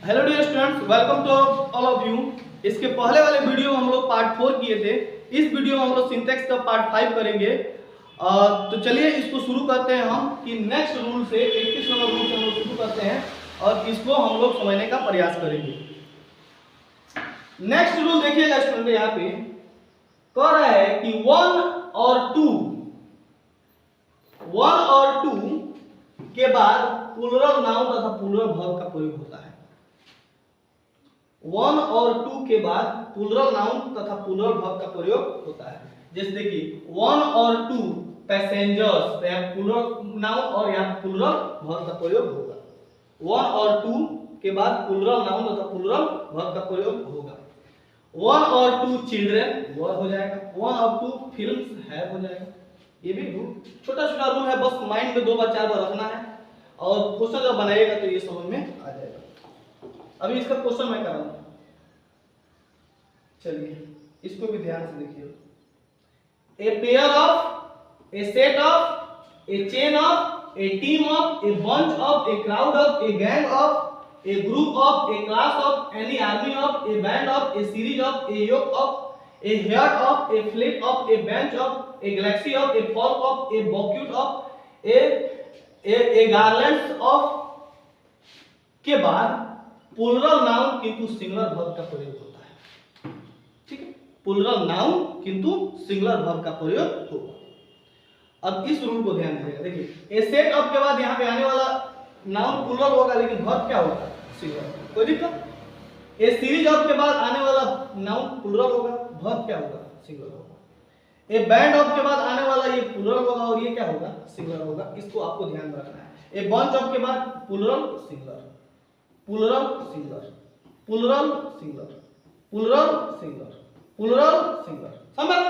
Hello dear students, welcome to all of you. इसके पहले वाले वीडियो में हम लोग पार्ट 4 किए थे। इस वीडियो में हम लोग सिंटैक्स का पार्ट 5 करेंगे। तो चलिए इसको शुरू करते हैं हम कि नेक्स्ट रूल से 21 नंबर रूल से हम लोग शुरू करते हैं और इसको हम लोग समझने का प्रयास करेंगे। नेक्स्ट रूल देखिएगा स्टूडेंट, यहाँ पे कह रहा है कि 1 और 2 के बाद प्लूरल नाउन तथा प्लूरल वर्ब का प्रयोग होता है। 1 और 2 के बाद प्लूरल नाउन तथा प्लूरल वर्ब का प्रयोग होता है। जैसे देखिए 1 और 2 पैसेंजर्स, तो यहाँ प्लूरल नाउन और यहाँ प्लूरल वर्ब का प्रयोग होगा। 1 और 2 के बाद प्लूरल नाउन तथा प्लूरल वर्ब का प्रयोग होगा। 1 और 2 चिल्ड्रन वर्ब हो जाएगा। 1 और 2 फिल्म्स हैव हो जाएगा। ये भी छोटा छोटा रूल है, बस माइंड में 2 बार 4 बार रखना है और क्वेश्चन जब बनाएगा तो ये समझ में आ जाएगा। अभी इसका क्वेश्चन मैं कर रहा हूं, चलिए इसको भी ध्यान से देखिए। A pair of, a set of, a chain of, a team of, a bunch of, a crowd of, a gang of, a group of, a class of, any army of, a band of, a series of, a yoke of, a heart of, a fleet of, a bench of, a galaxy of, a folk of, a bouquet of, a garlands of के बाद plural noun किंतु singular verb का प्रयोग होता है। ठीक है, plural noun किंतु सिंगुलर वर्ब का प्रयोग होगा। अब इस रूल को ध्यान दीजिएगा। देखिए ए सेट ऑफ के बाद यहाँ पे आने वाला नाउन प्लूरल होगा, लेकिन वर्ब क्या होगा? सिंगुलर। कोई दिक्कत? ए सीरीज ऑफ के बाद आने वाला नाउन प्लूरल होगा, वर्ब क्या होगा? सिंगुलर होगा। ए बैंड ऑफ के बाद आने वाला ये प्लूरल होगा और ये क्या होगा? सिंगुलर होगा। इसको आपको ध्यान रखना है। ए बंच ऑफ के बाद plural singular, plural singular, plural singular, plural singular, plural singular. समझ?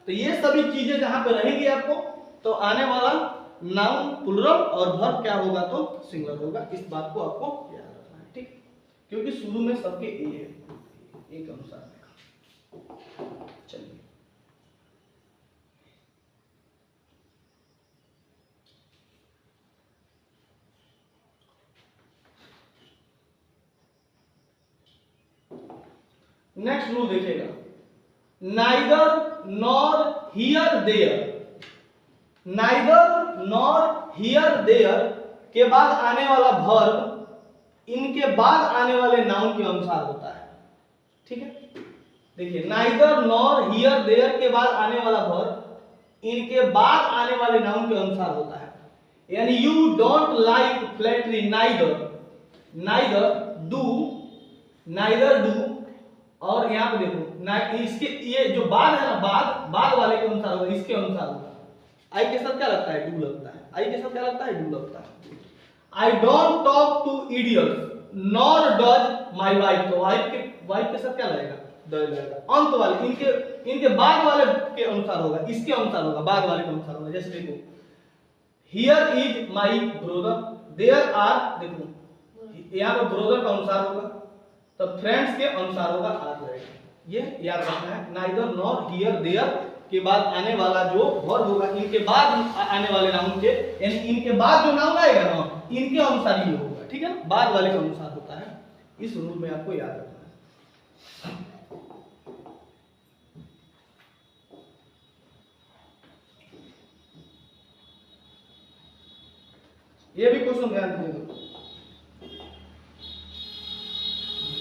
तो ये सभी चीजें जहां पे रहेंगी आपको, तो आने वाला नाउन प्लूरल और वर्ब क्या होगा? तो सिंगुलर होगा। इस बात को आपको याद रखना है, ठीक? क्योंकि शुरू में सबके ए है, एक अनुसार। चलिए नेक्स्ट रूल देखिएगा। Neither nor here there, neither nor here there के बाद आने वाला वर्ब इनके बाद आने वाले नाउन के अनुसार होता है। ठीक है, देखिए नाइदर नॉर हियर देयर के बाद आने वाला वर्ब इनके बाद आने वाले नाउन के अनुसार होता है। यानी you don't like flattery, neither, neither do, neither do, और यहां पे देखो इसके ये जो बाद है ना, बाद वाले के अनुसार होगा, इसके अनुसार होगा। आई के साथ क्या लगता है? डू लगता है। आई के साथ क्या लगता है? डू लगता है। I don't talk to idiots nor does my wife, तो वाइफ के साथ क्या लगेगा? डज लगेगा। अंत वाले इनके बाद वाले के अनुसार होगा, इसके अनुसार होगा, बाद वाले के अनुसार होगा। जैसे देखो here is my brother, there are, देखो यहां पे ब्रदर का अनुसार होगा, तो फ्रेंड्स के अनुसार होगा, आर लगेगा। ये याद रखना है। नाइदर नॉर हियर देयर के बाद आने वाला जो वर्ब होगा इनके बाद आने वाले नाउन के, यानी इनके बाद जो नाउन आएगा ना, इनके अनुसार ही होगा। ठीक है, बाद वाले के अनुसार होता है। इस रूल में आपको याद रखना है। ये भी क्वेश्चन ध्यान दीजिएगा।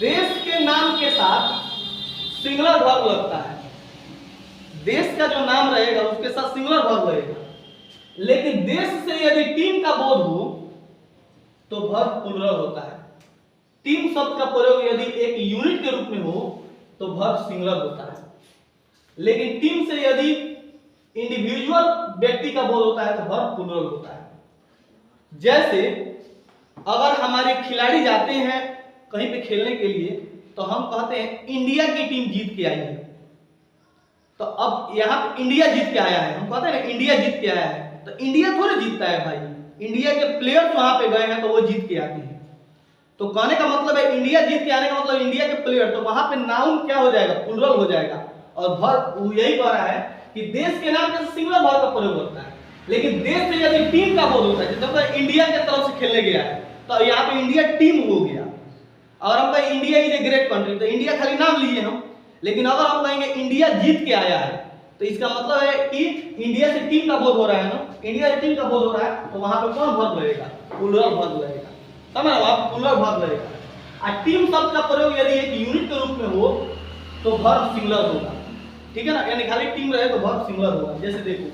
देश के नाम के साथ सिंगुलर वर्ब लगता है। देश का जो नाम रहेगा उसके साथ सिंगुलर वर्ब रहेगा, लेकिन देश से यदि टीम का बोध हो तो वर्ब प्लूरल होता है। टीम शब्द का प्रयोग यदि एक यूनिट के रूप में हो तो वर्ब सिंगुलर होता है, लेकिन टीम से यदि इंडिविजुअल व्यक्ति का बोध होता है तो वर्ब प्लूरल होता है। जैसे अगर हमारे खिलाड़ी जाते हैं कहीं पे खेलने के लिए तो हम कहते हैं इंडिया की टीम जीत के आई है, तो अब यहाँ पे इंडिया जीत के आया है, हम कहते हैं ना इंडिया जीत के आया है, तो इंडिया थोड़े जीतता है भाई, इंडिया के प्लेयर्स वहां पे गए हैं तो वो जीत के आते हैं। तो कहने का मतलब है इंडिया जीत के आने का मतलब इंडिया के प्लेयर, तो वहां पे नाउन क्या हो जाएगा? प्लूरल हो जाएगा। और वर्ब यही कह रहा है कि देश के नाम के सिंगुलर वर्ब का प्रयोग होता है, लेकिन देश से यदि टीम का बोध होता है, जैसे इंडिया की तरफ से खेलने गया है तो यहाँ पे इंडिया टीम हो गया, अगर हम कहें India is a great country, तो इंडिया खाली नाम लिए हम, लेकिन अगर हम कहेंगे इंडिया जीत के आया है, तो इसका मतलब है कि इंडिया से टीम का बोध हो रहा है ना, इंडिया से टीम का बोध हो रहा है, तो वहां पे कौन वर्ब लगेगा? प्लूरल वर्ब लगेगा। समझ रहे हो आप? प्लूरल वर्ब लगेगा। और टीम शब्द का प्रयोग यदि एक यूनिट के रूप में हो तो वर्ब सिंगुलर होगा, ठीक है ना, यानी खाली टीम रहे तो वर्ब सिंगुलर होगा। जैसे देखो,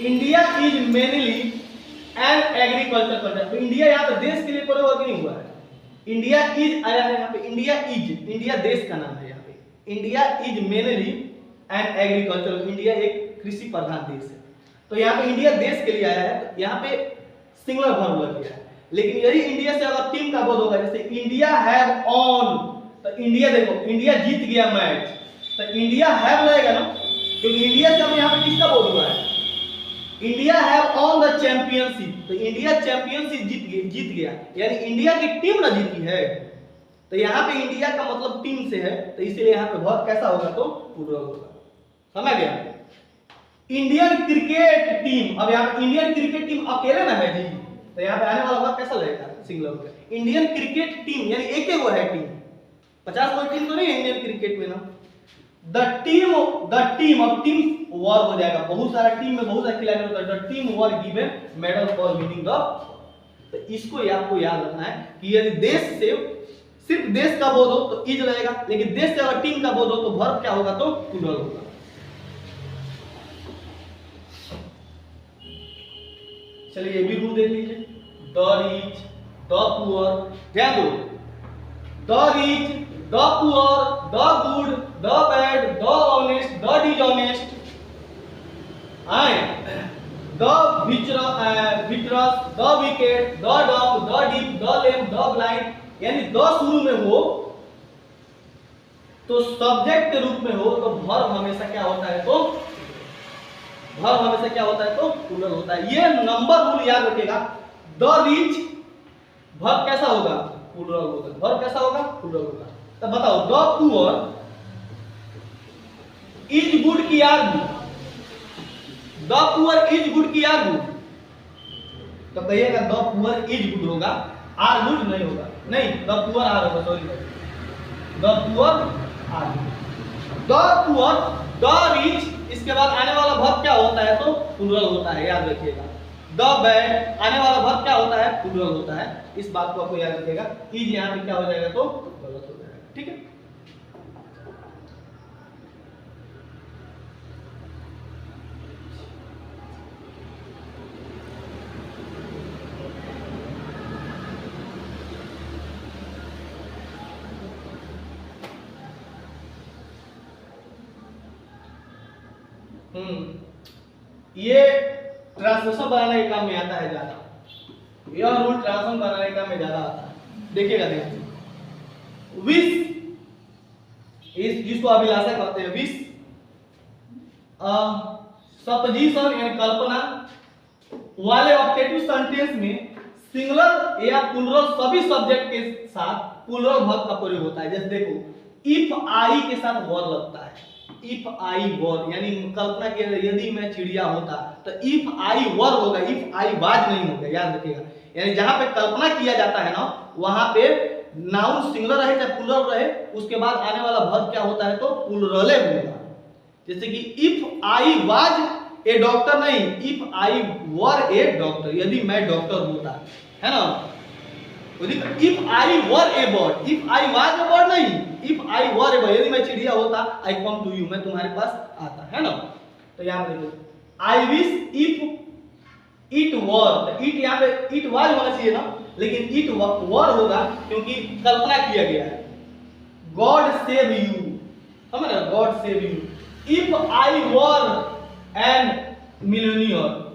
India is mainly an agriculture country, तो इंडिया यहाँ पे देश के लिए प्रयोग नहीं हुआ है, इंडिया इज आया है यहाँ पे, इंडिया इज, इंडिया देश का नाम है यहाँ पे, India is mainly an agriculture, India एक कृषि प्रधान देश है, तो यहाँ पे इंडिया देश के लिए आया है, तो यहाँ पे सिंगुलर वर्ब लग गया है। लेकिन यदि इंडिया से अगर टीम का बोध होगा, जैसे इंडिया हैव ऑन, तो इंडिया देखो, इंडिया जीत गया मैच, तो इंडिया हैव लगेगा ना, क्योंकि इंडिया से हमें यहाँ पे किसका बोध हुआ है? India have on the championship, तो इंडिया चैंपियनशिप जीत गया, यानी इंडिया की टीम ना जीती है, तो यहाँ पे इंडिया का मतलब टीम से है, तो इसीलिए यहाँ पे वर्ब कैसा होगा? तो प्लूरल होगा। समझ गया? इंडियन क्रिकेट टीम, अब यहाँ पे इंडियन क्रिकेट टीम अकेले ना है जी, तो यहाँ पे आने वाला वर्ब कैसा लगेगा? सिंगुलर होगा। इंडियन क्रिकेट टीम यानी एक ही वो है टीम, 50 कोई टीम तो नहीं है इंडियन क्रिकेट में ना। द टीम अब टीम वर्ब हो जाएगा, बहुत सारा टीम में बहुत सारे खिलाड़ी होता है, the team were given medal for winning the, तो इसको ही आपको याद रखना है कि यदि देश से सिर्फ देश का बोध हो तो इज लगेगा, लेकिन देश से अगर टीम का बोध हो तो वर्ब क्या होगा? तो प्लूरल होगा। चलिए ये भी रूल देख लीजिए, द रिच, द पुअर, ध्यान दो, the rich, the poor, the good, the bad, the honest, the dishonest, the विचरस, the wicked, the dog, the deaf, the lame, the blind, यानी द शुरू में हो तो सब्जेक्ट के रूप में हो तो वर्ब हमेशा क्या होता है? तो वर्ब हमेशा क्या होता है? तो प्लूरल होता है। ये नंबर रूल याद रखिएगा। द रिच वर्ब कैसा होगा? प्लूरल होगा। वर्ब कैसा होगा? प्लूरल होगा। तो बताओ, द पुअर इज गुड की are good? The poor is good की आर गुड? तो कहिएगा द पुअर इज गुड होगा, आर गुड नहीं होगा। नहीं, द पुअर आर होगा, sorry, the poor are good. The poor, the rich, इसके बाद आने वाला वर्ब क्या होता है? तो प्लूरल होता है, याद रखिएगा। द बैड आने वाला वर्ब क्या होता है? प्लूरल होता है। इस बात को आपको याद रखिएगा। इज यहाँ पे क्या हो जाएगा? तो गलत हो जाएगा। ठीक है, ये ट्रांसलेशन बनाने के काम में आता है ज्यादा। यह रूल ट्रांसलेशन बनाने के काम में ज्यादा आता है। देखिएगा, देखिए, विश इस जिसको अभिलाषा कहते हैं, विश सपोजिशन यानी कल्पना वाले ऑब्जेक्टिव सेंटेंस में सिंगुलर या प्लूरल सभी सब्जेक्ट के साथ प्लूरल वर्ब का प्रयोग होता है। जैसे देखो, इफ आई के साथ वर लगता है, इफ आई वर, यानी कल्पना किया यदि मैं चिड़िया होता, तो इफ आई वर होगा, इफ आई वाज नहीं होगा, याद रखिएगा। यानी जहां पे कल्पना किया जाता है ना, वहां पे नाउन सिंगुलर रहे चाहे प्लूरल रहे, उसके बाद आने वाला वर्ब क्या होता है? तो प्लूरल होगा। जैसे कि if I was a doctor, नहीं, if I were a doctor, यदि मैं डॉक्टर होता, है ना। If I were a bird, if I was a bird नहीं, if I were a bird, यदि मैं चिड़िया होता, आई कम टू यू, मैं तुम्हारे पास आता, है ना। तो यहाँ पे देखो, I wish if it were, तो इट यहाँ पे इट वाज होना चाहिए ना, लेकिन इट वर होगा क्योंकि कल्पना किया गया है। गॉड सेव यू, समझ रहे हो, God save you. If I were N millionaire,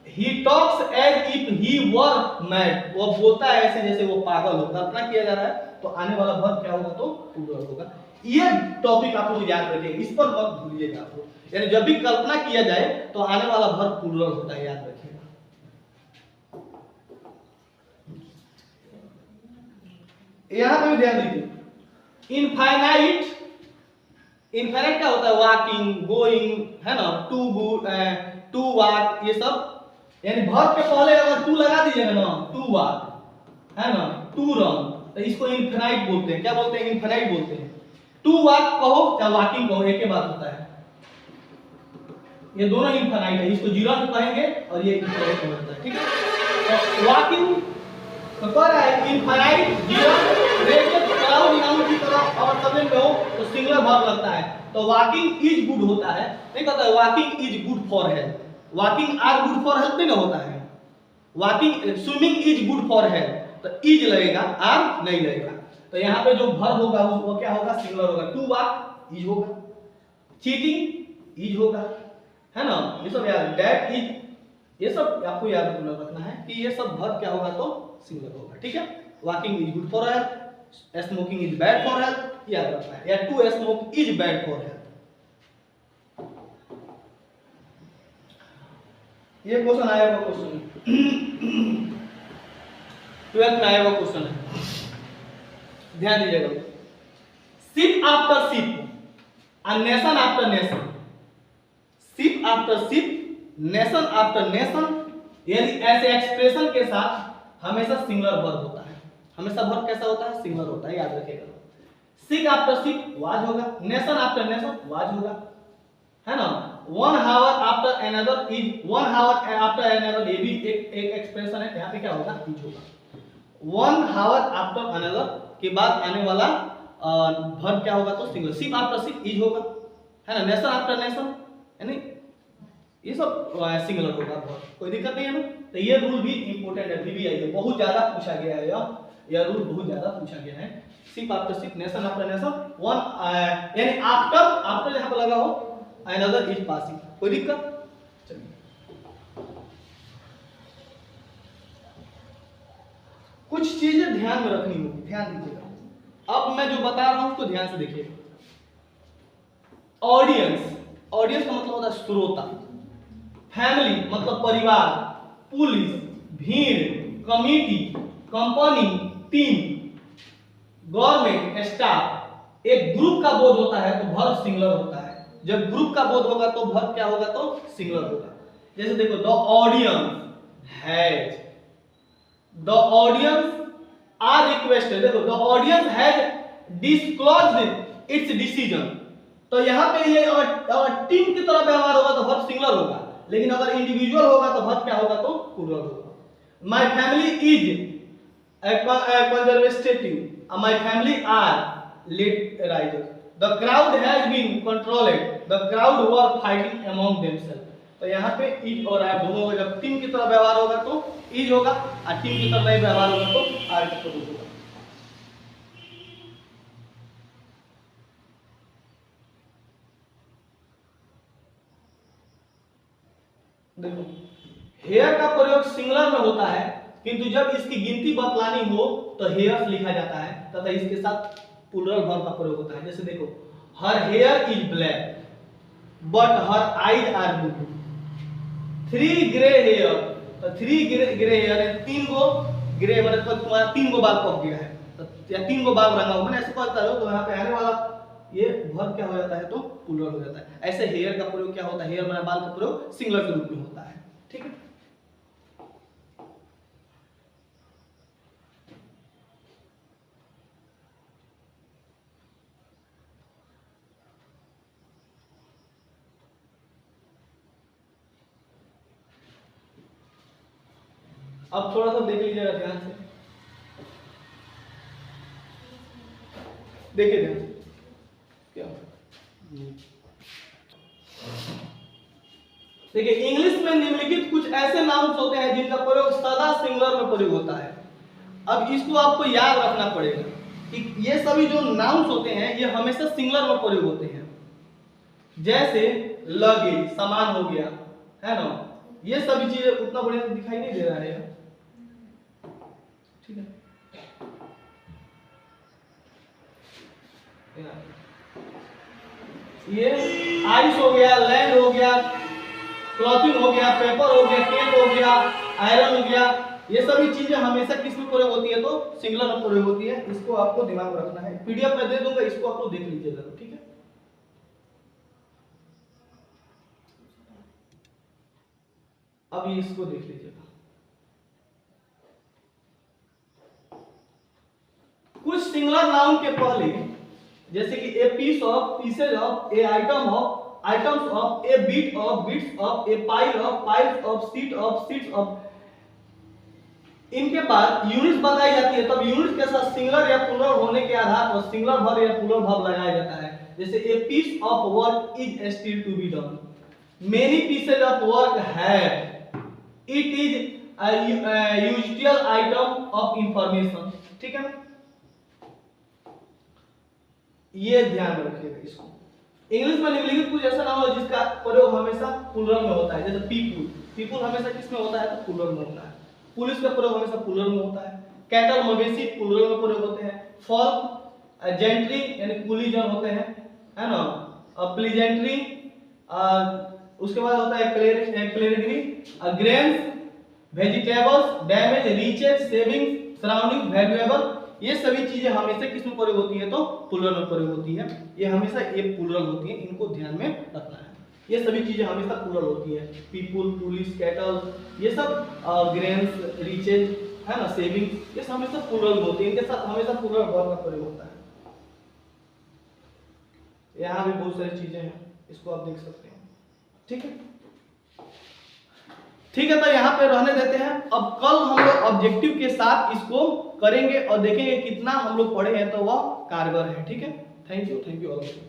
he talks as if he were mad, वो बोलता है ऐसे जैसे वो पागल हो, कल्पना किया जा रहा है, तो आने वाला वर्ब क्या होगा? तो प्लूरल होगा। ये टॉपिक आप लोग याद रखिए, इस पर मत भूलिएगा आप लोग। यानी जब भी कल्पना किया जाए तो आने वाला वर्ब प्लूरल होता है, याद रखिएगा। यहां पे भी ध्यान दीजिए, इनफाइनाइट, इनफाइनाइट क्या होता है? वॉकिंग, गोइंग, है ना, टू गुड, टू वॉक, ये सब, यानी वर्ब के पहले अगर टू लगा दीजिएगा ना, टू वॉक, है ना, टू रन, तो इसको इनफिनाइट बोलते हैं। क्या बोलते हैं? इनफिनाइट बोलते हैं। टू वॉक कहो या वॉकिंग कहो, एक ही बात होता है। ये दोनों इनफिनाइट है, इसको जीरोंट कहेंगे और ये इनफिनाइट होता है, ठीक है। तो वॉकिंग तो कह रहा है इनफिनाइट जीरोंट रेडियल क्राउड नाउन की तरह और सबसे में हो तो सिंगुलर वर्ब लगता है। तो वॉकिंग इज गुड होता है, नहीं कहता है walking is good for health, walking are good for health नहीं होता है। Walking swimming is good for health, तो इज लगेगा, आर नहीं लगेगा। तो यहाँ पे जो वर्ब होगा वो क्या होगा? सिंगुलर होगा। टू वॉक इज होगा, चीटिंग इज होगा, है ना। ये सब याद, दैट इज, ये सब आपको याद रखना है कि ये सब वर्ब क्या होगा तो सिंगुलर होगा, ठीक है। Walking is good for health, smoking is bad for health, याद रखना है। या to smoke is bad for health. ये क्वेश्चन आया हुआ क्वेश्चन 12th में आया हुआ क्वेश्चन है, ध्यान दीजिएगा। शिप आफ्टर शिप और nation after nation, ship after ship, nation after nation, यानी ऐसे एक्सप्रेशन के साथ हमेशा सिंगुलर वर्ब होता है। हमेशा वर्ब कैसा होता है? सिंगुलर होता है, याद रखिएगा। शिप आफ्टर शिप वाज होगा, नेशन आफ्टर नेशन वाज होगा, है ना। One hour after another is, one hour after another, ये भी एक एक्सप्रेशन है, यहाँ पे क्या होगा? इज होगा। वन हावर आफ्टर अनदर के बाद आने वाला वर्ब क्या होगा? तो singular. Ship after ship is होगा, है ना। नेशन आफ्टर नेशन, यानी ये सब सिंगुलर होगा वर्ब, कोई दिक्कत नहीं है ना। तो ये रूल भी इंपॉर्टेंट है, VBI है, बहुत ज्यादा पूछा गया है यह रूल बहुत ज्यादा पूछा गया है। Ship after ship, nation after nation, one यानी आफ्टर यहाँ पे लगा हो, अनदर इज पासिंग, कोई दिक्कत? चलिए कुछ चीजें ध्यान में रखनी होगी, ध्यान दीजिएगा। अब मैं जो बता रहा हूं उसको ध्यान से देखिएगा। ऑडियंस, ऑडियंस का मतलब होता है श्रोता। फैमिली मतलब परिवार, पुलिस भीड़, committee company, team, government staff. एक ग्रुप का बोध होता है तो वर्ब सिंगुलर होता है। जब ग्रुप का बोध होगा तो वर्ब क्या होगा? तो सिंगुलर होगा। जैसे देखो, the audience has, the audience are requested, देखो the audience has disclosed its decision. तो यहाँ पे ये अगर टीम की तरह व्यवहार होगा तो वर्ब सिंगुलर होगा, लेकिन अगर इंडिविजुअल होगा तो वर्ब क्या होगा? तो प्लूरल होगा। My family is conservative, my family are lit risers. The crowd has been controlled, the crowd were fighting among themselves. तो यहाँ पे इज और आर दोनों होगा। जब टीम की तरह व्यवहार होगा तो इज होगा, और टीम की तरह नहीं व्यवहार होगा तो आर का प्रयोग होगा। देखो, हेयर का प्रयोग सिंगुलर में होता है, किंतु जब इसकी गिनती बतलानी हो तो हेयर्स लिखा जाता है तथा इसके साथ प्लूरल वर्ब का प्रयोग होता है। जैसे देखो, her hair is black but her eyes are blue. 3 grey hair, तो 3 ग्रे हेयर, 3 गो ग्रे मतलब तुम्हारा 3 गो बाल पक गया है, तो या 3 गो बाल रंगा हुआ, मैंने ऐसे कहता हो तो यहाँ पे आने वाला ये वर्ब क्या हो जाता है? तो प्लूरल हो जाता है। ऐसे हेयर का प्रयोग क्या होता है? हेयर माने बाल का प्रयोग सिंगुलर के रूप में होता है, ठीक है। अब थोड़ा सा देख लीजिएगा ध्यान से, देखिए ध्यान से क्या देखिए, इंग्लिश में निम्नलिखित कुछ ऐसे नाउन्स होते हैं जिनका प्रयोग सदा सिंगुलर में प्रयोग होता है। अब इसको आपको याद रखना पड़ेगा कि ये सभी जो नाउन्स होते हैं ये हमेशा सिंगुलर में प्रयोग होते हैं। जैसे लगेज, सामान हो गया, है ना। ये सभी चीजें उतना बढ़िया दिखाई नहीं दे रहा है, ठीक है। ये आइस हो गया, लैंड हो गया, क्लॉथिंग हो गया, पेपर हो गया, केक हो गया, आयरन हो गया, ये सभी चीजें हमेशा किस में प्रयोग होती है? तो सिंगुलर में प्रयोग होती है। इसको आपको दिमाग में रखना है। पीडीएफ में दे दूंगा, इसको आप लोग देख लीजिएगा, ठीक है। अब इसको देख लीजिएगा। कुछ सिंगुलर नाउन के पहले जैसे कि a piece of, pieces of, a item of, items of, a bit of, bits of, a pile of, piles of, seat of, seats of, इनके बाद यूनिट्स बताई जाती है, तब यूनिट्स के साथ सिंगुलर या प्लूरल होने के आधार पर सिंगुलर वर्ब या प्लूरल वर्ब लगाया जाता है। जैसे a piece of work is still to be done, many pieces of work have, it is usual item of information. ठीक है ना, ये ध्यान रखिएगा इसको। इंग्लिश में निम्नलिखित कुछ ऐसा नाम हो जिसका प्रयोग हमेशा प्लूरल में होता है। जैसे पीपुल, पीपुल हमेशा किस में होता है? तो प्लूरल में होता है। पुलिस का प्रयोग हमेशा प्लूरल में होता है। कैटल, मवेशी प्लूरल में प्रयोग होते हैं। फॉल, जेंट्री यानी कुली जन होते हैं, है ना। प्लीजेंट्री, उसके बाद होता है clergy, grains, vegetables, damage, riches, savings, surrounding, valuable, ये सभी चीजें हमेशा किस में प्रयोग होती है? तो प्लूरल में प्रयोग होती है। ये हमेशा ये प्लूरल होती है, इनको ध्यान में रखना है। ये सभी चीजें हमेशा प्लूरल होती है। पीपुल, पुलिस, कैटल, ये सब ग्रेन्स, रीचेज, है ना, सेविंग्स, ये सब हमेशा प्लूरल होती है। इनके साथ हमेशा प्लूरल वर्ब का प्रयोग होता है। यहाँ भी बहुत सारी चीजें हैं, इसको आप देख सकते हैं। ठीक है, ठीक है, तो यहाँ पे रहने देते हैं। अब कल हम लोग ऑब्जेक्टिव के साथ इसको करेंगे और देखेंगे कितना हम लोग पढ़े हैं तो वह कारगर है। ठीक है, thank you all of you.